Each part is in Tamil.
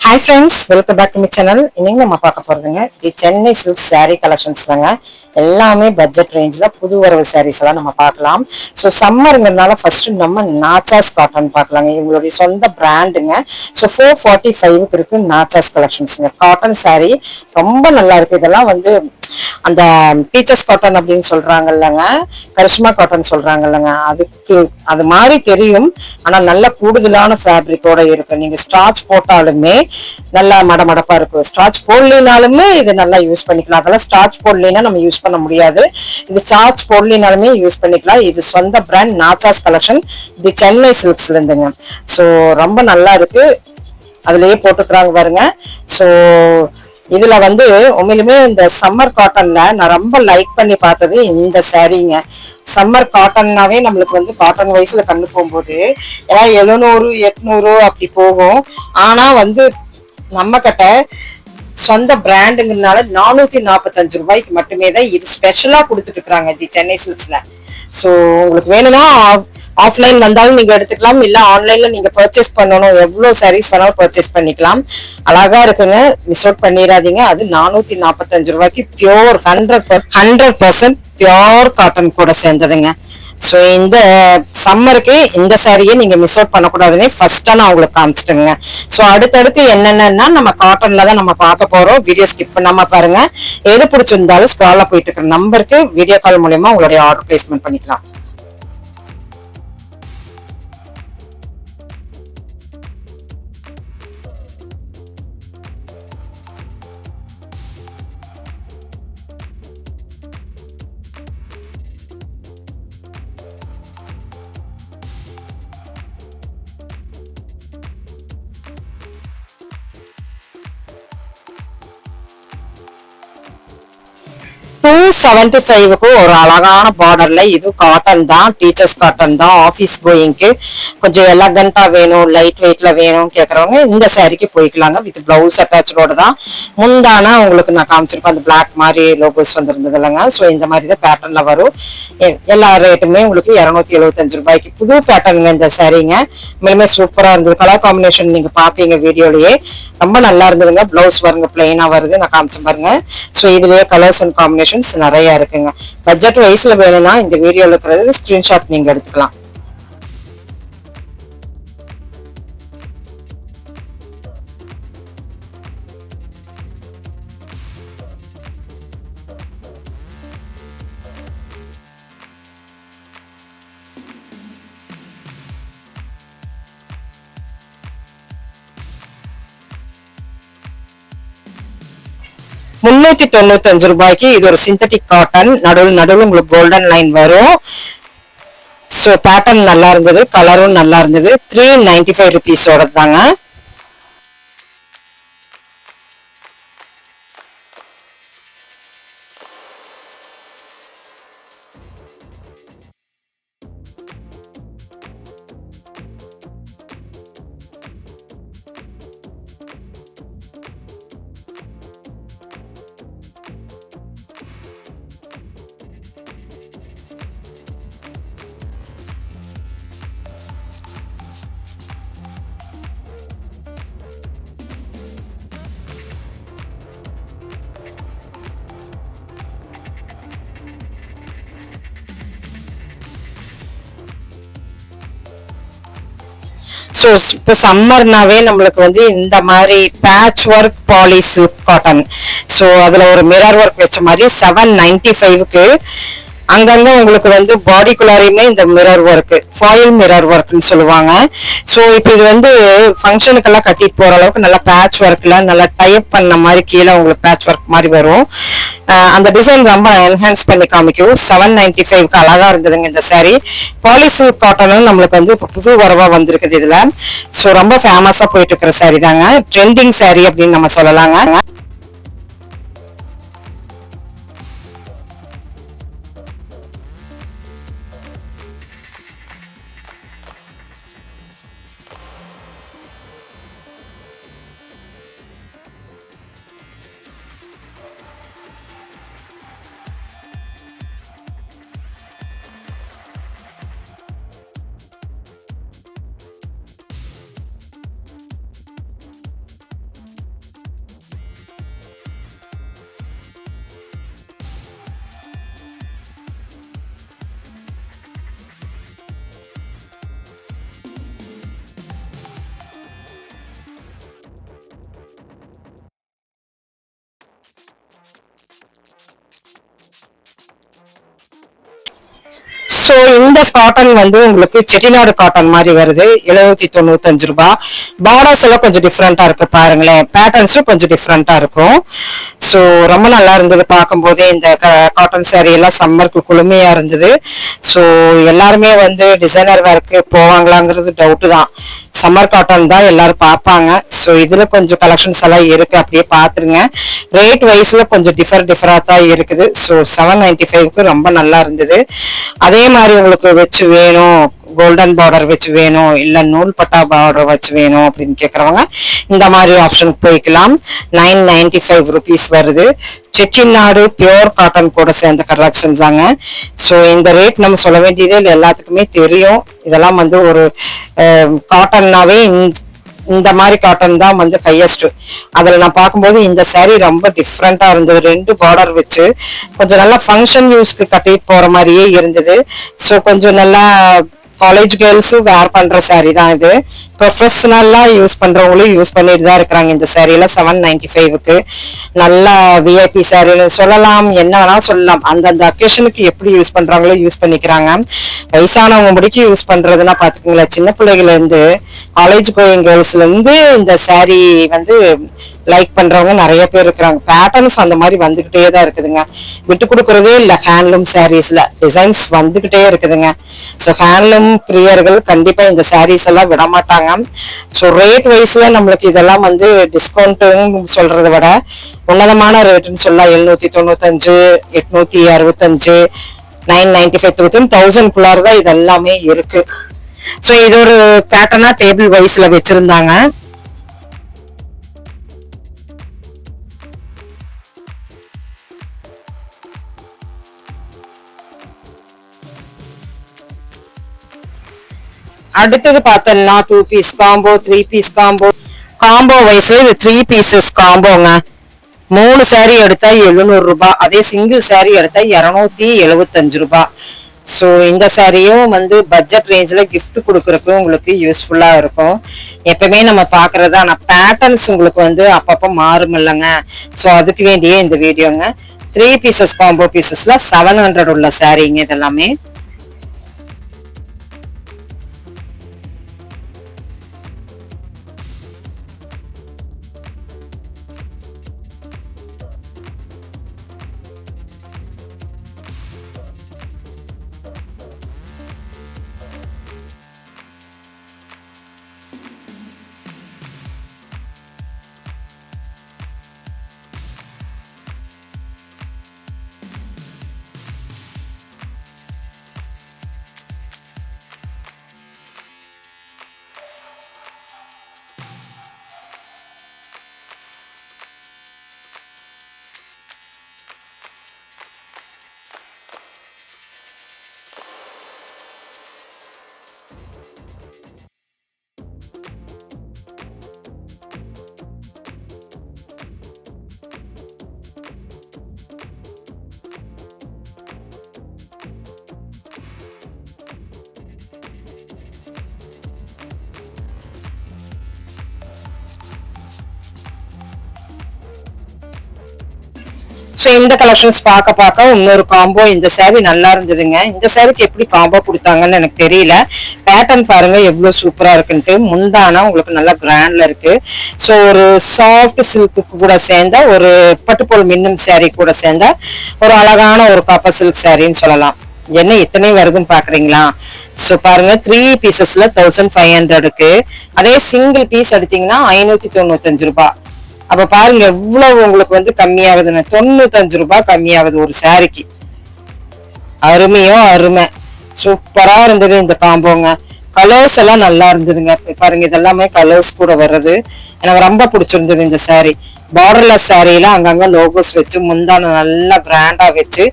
Hi friends, welcome back to my channel. இன்னைக்கு நம்ம பார்க்க போறதுங்க தி சென்னை சில்க் saree கலெக்ஷன்ஸ் தாங்க. எல்லாமே பட்ஜெட் ரேஞ்சில் புது வரவு sarees எல்லாம் நம்ம பார்க்கலாம். ஸோ சம்மருங்கிறதுனால ஃபர்ஸ்ட் நம்ம நாச்சாஸ் காட்டன் பார்க்கலாங்க. இவங்களுடைய சொந்த பிராண்டுங்க. ஸோ 445க்கு இருக்கு நாச்சாஸ் கலெக்ஷன்ஸுங்க. காட்டன் saree ரொம்ப நல்லா இருக்கு. இதெல்லாம் வந்து அந்த பீச்சஸ் காட்டன் அப்படின்னு சொல்றாங்க இல்லைங்க, கரிஷ்மா காட்டன் சொல்றாங்க இல்லைங்க, அதுக்கு அது மாதிரி தெரியும். ஆனா நல்ல கூடுதலான ஃபேப்ரிக்கோட இருக்கு. நீங்க ஸ்டார்ச் போட்டாலுமே நல்லா மடமடப்பா இருக்கும். ஸ்டார்ச் போடலினாலுமே இது நல்லா யூஸ் பண்ணிக்கலாம். அதெல்லாம் ஸ்டார்ச் போடலினா நம்ம யூஸ் பண்ண முடியாது. இது ஸ்டார்ச் போடலினாலுமே யூஸ் பண்ணிக்கலாம். இது சொந்த பிராண்ட் நாச்சாஸ் கலெக்ஷன், இது சென்னை சில்க்ஸ்ல இருந்துங்க. ஸோ ரொம்ப நல்லா இருக்கு. அதுலயே போட்டுக்கிறாங்க பாருங்க. ஸோ இதுல வந்து உண்மையிலுமே இந்த சம்மர் காட்டன்ல நான் ரொம்ப லைக் பண்ணி பார்த்தது இந்த சாரீங்க. சம்மர் காட்டன்னாவே நம்மளுக்கு வந்து காட்டன் வயசுல கண்டு போகும்போது ஏதாவது 700 800 அப்படி போகும். ஆனா வந்து நம்ம கிட்ட சொந்த பிராண்டுங்கிறதுனால 445 ரூபாய்க்கு மட்டுமே தான் இது ஸ்பெஷலா கொடுத்துட்டு இருக்காங்க தி சென்னை சில்க்ஸ்ல. ஸோ உங்களுக்கு வேணும்னா ஆஃப்லைன் வந்தாலும் நீங்க எடுத்துக்கலாம், இல்ல ஆன்லைன்ல நீங்க பர்ச்சேஸ் பண்ணணும், எவ்வளவு சாரீஸ் வேணாலும் பர்ச்சேஸ் பண்ணிக்கலாம். அழகா இருக்குங்க, மிஸ் அவுட் பண்ணிடாதீங்க. அது 445 ரூபாய்க்கு பியோர் 100% பியோர் காட்டன் கூட சேர்ந்ததுங்க. ஸோ இந்த சம்மருக்கு இந்த சாரியை நீங்க மிஸ் அவுட் பண்ணக்கூடாதுன்னு ஃபர்ஸ்டா நான் உங்களுக்கு காமிச்சிட்டேங்க. ஸோ அடுத்தடுத்து என்னென்னா நம்ம காட்டன்ல தான் நம்ம பார்க்க போறோம். வீடியோ ஸ்கிப் பண்ணாம பாருங்க. எது பிடிச்சிருந்தாலும் ஸ்க்ரால்ல போயிட்டு இருக்கிற நம்பருக்கு வீடியோ கால் மூலமா உங்களுடைய ஆர்டர் பிளேஸ்மெண்ட் பண்ணிக்கலாம். $275க்கு ஒரு அழகான பார்டர்ல, இது காட்டன் தான், டீச்சர்ஸ் காட்டன் தான். ஆபீஸ் கோயிங்க்கு கொஞ்சம் எலகண்டா வேணும், லைட் வெயிட்ல வேணும் கேக்குறவங்க இந்த சாரிக்கு போய்க்கலாங்க. வித் பிளவுஸ் அட்டாச்சோட தான். முந்தான உங்களுக்கு நான் காமிச்சிருப்பேன், அந்த பிளாக் மாதிரி லோகோஸ் வந்திருந்தது இல்லைங்க. ஸோ இந்த மாதிரி தான் பேட்டர்ன்ல வரும். எல்லா ரேட்டுமே உங்களுக்கு 275 ரூபாய்க்கு புது பேட்டர்னுங்க இந்த சாரீங்க. மேலுமே சூப்பரா இருந்தது. கலர் காம்பினேஷன் நீங்க பாப்பீங்க வீடியோலயே, ரொம்ப நல்லா இருந்ததுங்க. பிளவுஸ் பாருங்க பிளைனா வருது, நான் காமிச்சேன் பாருங்க. ஸோ இதுலயே கலர்ஸ் அண்ட் காம்பினேஷன் நிறைய இருக்குங்க. பட்ஜெட் வைஸ்ல வேணும்னா இந்த வீடியோல இருக்கிறது ஸ்கிரீன்ஷாட் நீங்க எடுத்துக்கலாம். $395 இது ஒரு சிந்தட்டிக் காட்டன். நடுவில் உங்களுக்கு கோல்டன் லைன் வரும். ஸோ பேட்டர்ன் நல்லா இருந்தது, கலரும் நல்லா இருந்தது. 395 ருபீஸோட தாங்க. ஸோ இப்போ சம்மர்னாவே நம்மளுக்கு வந்து இந்த மாதிரி patch work poly silk cotton. So அதுல ஒரு மிரர் ஒர்க் வச்ச மாதிரி 795க்கு அங்கங்க உங்களுக்கு வந்து பாடிக்குள்ளாரையுமே இந்த மிரர் ஒர்க், ஃபாயில் மிரர் ஒர்க்னு சொல்லுவாங்க. ஸோ இப்போ இது வந்து ஃபங்க்ஷனுக்கெல்லாம் கட்டிட்டு போற அளவுக்கு நல்லா பேட்ச் ஒர்க்ல நல்லா டைப் பண்ண மாதிரி கீழே உங்களுக்கு பேட்ச் ஒர்க் மாதிரி வரும். அந்த டிசைன் ரொம்ப என்ஹான்ஸ் பண்ணி காமிக்கும். 795க்கு அழகா இருந்ததுங்க இந்த சாரி. பாலி சில்க் காட்டனும் நம்மளுக்கு வந்து இப்போ புது வரவா வந்திருக்குது இதுல. ஸோ ரொம்ப ஃபேமஸா போயிட்டு இருக்கிற சாரி தாங்க, ட்ரெண்டிங் சாரி அப்படின்னு நம்ம சொல்லலாங்க. இந்த காட்டன் வந்து உங்களுக்கு செட்டிநாடு காட்டன் மாதிரி வருது, 795 ரூபாய். பார்டர்ஸ் எல்லாம் கொஞ்சம் டிஃப்ரெண்டா இருக்கு பாருங்களேன், பேட்டர்ன்ஸும் கொஞ்சம் டிஃப்ரெண்டா இருக்கும். ஸோ ரொம்ப நல்லா இருந்தது பார்க்கும் போதே. இந்த காட்டன் சாரி எல்லாம் சம்மருக்கு குளுமையா இருந்தது. ஸோ எல்லாருமே வந்து டிசைனர் வேர்க்கு போவாங்களாங்கிறது டவுட்டு தான். சம்மர் காட்டன் தான் எல்லாரும் பார்ப்பாங்க. ஸோ இதுல கொஞ்சம் கலெக்ஷன்ஸ் எல்லாம் இருக்கு, அப்படியே பாத்துருங்க. ரேட் வைஸ்ல கொஞ்சம் டிஃபரா தான் இருக்குது. ஸோ 795க்கு ரொம்ப நல்லா இருந்தது. அதே மாதிரி உங்களுக்கு வச்சு வேணும், கோல்டன் பார்டர் வச்சு வேணும், இல்ல நூல் பட்டா பார்டர் வச்சு வேணும் அப்படின்னு கேக்குறவங்க இந்த மாதிரி ஆப்ஷன் போய்க்கலாம். 995 ருபீஸ் வருது. செட்டிநாடு பியோர் காட்டன் கூட சேர்ந்த கலெக்ஷன் தாங்க. ஸோ இந்த ரேட் நம்ம சொல்ல வேண்டியதே இல்லை, எல்லாத்துக்குமே தெரியும். இதெல்லாம் வந்து ஒரு காட்டன்னாவே இந்த மாதிரி காட்டன் தான் வந்து ஹையஸ்ட். அதுல நான் பார்க்கும்போது இந்த சாரீ ரொம்ப டிஃப்ரெண்டா இருந்தது. 2 பார்டர் வச்சு கொஞ்சம் நல்லா ஃபங்க்ஷன் யூஸ்க்கு கட்டிட்டு போற மாதிரியே இருந்தது. ஸோ கொஞ்சம் நல்லா காலேஜ் கேர்ள்ஸும் வேர் பண்ற சாரீ தான் இது. ப்ரொஃபஷனலா யூஸ் பண்றவங்களும் யூஸ் பண்ணிட்டு தான் இருக்கிறாங்க. இந்த சாரீல 795க்கு நல்ல விஐபி சாரின்னு சொல்லலாம், என்ன வேணாலும் சொல்லலாம். அந்தந்த அக்கேஷனுக்கு எப்படி யூஸ் பண்றாங்களோ யூஸ் பண்ணிக்கிறாங்க. வயசானவங்க முடிக்கு யூஸ் பண்றதுன்னா பாத்துக்கீங்களா, சின்ன பிள்ளைகள்ல இருந்து காலேஜ் கோயிங் கேர்ள்ஸ்ல இருந்து இந்த சாரீ வந்து லைக் பண்றவங்க நிறைய பேர் இருக்கிறாங்க. பேட்டர்ன்ஸ் அந்த மாதிரி வந்துகிட்டே தான் இருக்குதுங்க, விட்டு கொடுக்கறதே இல்ல. ஹேண்ட்லூம் சாரீஸ்ல டிசைன்ஸ் வந்துகிட்டே இருக்குதுங்க. ஸோ ஹேண்ட்லூம் பிரியர்கள் கண்டிப்பா இந்த சாரீஸ் எல்லாம் விட மாட்டாங்க. ஸோ ரேட் வைஸ்ல நம்மளுக்கு இதெல்லாம் வந்து டிஸ்கவுண்ட் சொல்றதை விட உன்னதமான ரேட்னு சொல்லலாம். 795, 865, 995, 1000 தான் இது எல்லாமே இருக்கு. ஸோ இது ஒரு பேட்டர்னா டேபிள் வைஸ்ல வச்சிருந்தாங்க. அடுத்தது பார்த்தோம்னா 2 piece combo, 3 piece combo. Combo வைஸ்ல இது 3 பீசஸ் காம்போங்க. 3 சாரி எடுத்தா 700 ரூபாய், அதே சிங்கிள் சாரி எடுத்தா 275 ரூபாய். ஸோ இந்த சாரியும் வந்து பட்ஜெட் ரேஞ்சில் கிஃப்ட் கொடுக்கறதுக்கு உங்களுக்கு யூஸ்ஃபுல்லா இருக்கும். எப்பவுமே நம்ம பாக்குறது, ஆனா பேட்டர்ன்ஸ் உங்களுக்கு வந்து அப்பப்போ மாறும் இல்லைங்க. ஸோ அதுக்கு வேண்டிய இந்த வீடியோங்க. 3 பீசஸ் காம்போ பீசஸ்ல 700 உள்ள சாரிங்க இதெல்லாமே. ஸோ இந்த கலெக்ஷன்ஸ் பார்க்க இன்னொரு காம்போ. இந்த சாரி நல்லா இருந்ததுங்க. இந்த சாரிக்கு எப்படி காம்போ கொடுத்தாங்கன்னு எனக்கு தெரியல. பேட்டர்ன் பாருங்க எவ்வளவு சூப்பரா இருக்குன்ட்டு. முந்தானா உங்களுக்கு நல்லா கிராண்ட்ல இருக்கு. ஸோ ஒரு சாஃப்ட் சில்க்கு கூட சேர்ந்தா, ஒரு பட்டுப்போல் மின்னும் சாரி கூட சேர்ந்தா ஒரு அழகான ஒரு காப்பர் சில்க் சாரின்னு சொல்லலாம். என்ன இத்தனை வருதுன்னு பாக்குறீங்களா? சோ பாருங்க, 3 பீசஸ்ல 1500க்கு. அதே சிங்கிள் பீஸ் எடுத்தீங்கன்னா 595 ரூபாய். அப்ப பாருங்க எவ்வளவு உங்களுக்கு வந்து கம்மியாகுதுன்னு. 95 ரூபாய் கம்மியாகுது ஒரு சாரிக்கு. அருமையோ அருமை, சூப்பரா இருந்தது இந்த காம்போங்க. கலர்ஸ் எல்லாம் நல்லா இருந்ததுங்க. பாருங்க இதெல்லாமே கலர்ஸ் கூட வர்றது எனக்கு ரொம்ப பிடிச்சிருந்தது இந்த சாரி. பார்டர்லெஸ் சாரியில அங்கங்க லோகோஸ் வச்சு முந்தான நல்லா கிராண்டா வச்சு.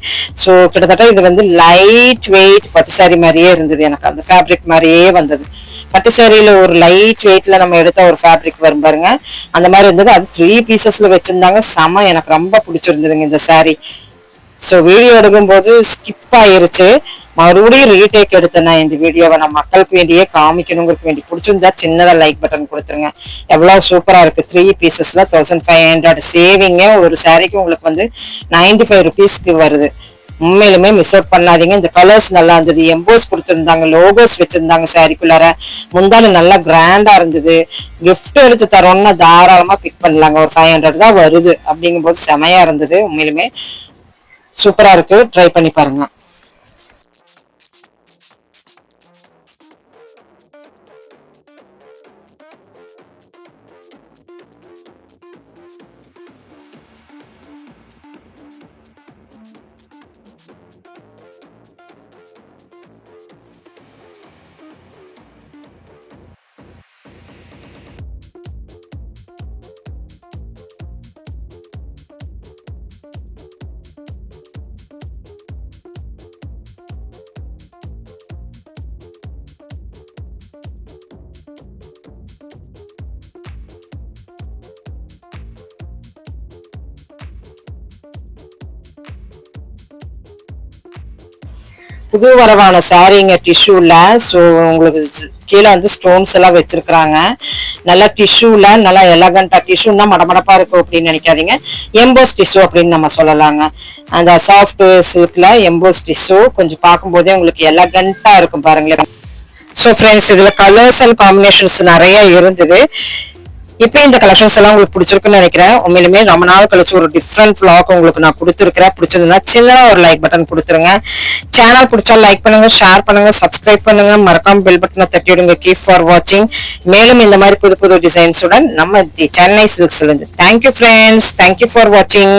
ஸோ கிட்டத்தட்ட இது வந்து லைட் வெயிட் பட்டு சாரி மாதிரியே இருந்தது. எனக்கு அந்த ஃபேப்ரிக் மாதிரியே வந்தது. பட்டு சாரியில ஒரு லைட் வெயிட்ல நம்ம எடுத்த ஒரு ஃபேப்ரிக் வரும் பாருங்க, அந்த மாதிரி இருந்தது. அது 3 பீசஸ்ல வச்சிருந்தாங்க. செம, எனக்கு ரொம்ப பிடிச்சிருந்ததுங்க இந்த சாரி. ஸோ வீடியோ எடுக்கும் போது ஸ்கிப் ஆயிருச்சு. மறுபடியும் ரீடேக் எடுத்தேன்னா இந்த வீடியோவை நான் மக்களுக்கு வேண்டியே காமிக்கணுங்கிறது வேண்டி. பிடிச்சிருந்தா சின்னதா லைக் பட்டன் கொடுத்துருங்க. எவ்வளவு சூப்பரா இருக்கு. 3 பீசஸ்ல 1500 சேவிங்க. ஒரு சாரிக்கு உங்களுக்கு வந்து 95 ருபீஸ்க்கு வருது. உண்மையிலுமே மிஸ் அவுட் பண்ணாதீங்க. இந்த கலர்ஸ் நல்லா இருந்தது, எம்போஸ் கொடுத்துருந்தாங்க, லோகோஸ் வச்சிருந்தாங்க சாரிக்குள்ளார, முந்தான நல்லா கிராண்டா இருந்தது. கிஃப்ட் எடுத்து தரோம்னா தாராளமா பிக் பண்ணலாங்க. ஒரு 500 தான் வருது அப்படிங்கும் போது செமையா இருந்தது. உண்மையிலுமே சூப்பரா இருக்கு, ட்ரை பண்ணி பாருங்க. புது வரவான சாரீங்க டிஷ்யூல. ஸோ உங்களுக்கு கீழே வந்து ஸ்டோன்ஸ் எல்லாம் வச்சிருக்கிறாங்க. நல்லா டிஷ்யூல நல்லா எலகண்டா, டிஷ்யூன்னா மடமடப்பா இருக்கும் அப்படின்னு நினைக்காதீங்க, எம்போஸ் டிஷ்யூ அப்படின்னு நம்ம சொல்லலாங்க. அந்த சாஃப்ட் சில்க்ல எம்போஸ் டிஷ்யூ கொஞ்சம் பார்க்கும் போதே உங்களுக்கு எலகண்டா இருக்கும் பாருங்களேன். ஸோ ஃப்ரெண்ட்ஸ், இதுல கலர்ஸ் அண்ட் காம்பினேஷன்ஸ் நிறைய இருந்தது. இப்போ இந்த கலெக்ஷன்ஸ் எல்லாம் உங்களுக்கு பிடிச்சிருக்குன்னு நினைக்கிறேன். உண்மையிலுமே ரொம்ப நாள் கழிச்சு ஒரு டிஃப்ரெண்ட் vlog உங்களுக்கு நான் கொடுத்துருக்கிறேன். பிடிச்சிருந்தா சின்னதா ஒரு லைக் பட்டன் கொடுத்துருங்க. சேனல் பிடிச்சா லைக் பண்ணுங்க, ஷேர் பண்ணுங்க, சப்ஸ்கிரைப் பண்ணுங்க, மறக்காம பெல் பட்டனை தட்டி விடுங்க. கீப் ஃபார் வாட்சிங். மேலும் இந்த மாதிரி புது புது டிசைன்ஸுடன் நம்ம தி சென்னை சில்க்ஸ்ல இருந்து. தேங்க்யூ ஃப்ரெண்ட்ஸ், தேங்க்யூ ஃபார் வாட்சிங்.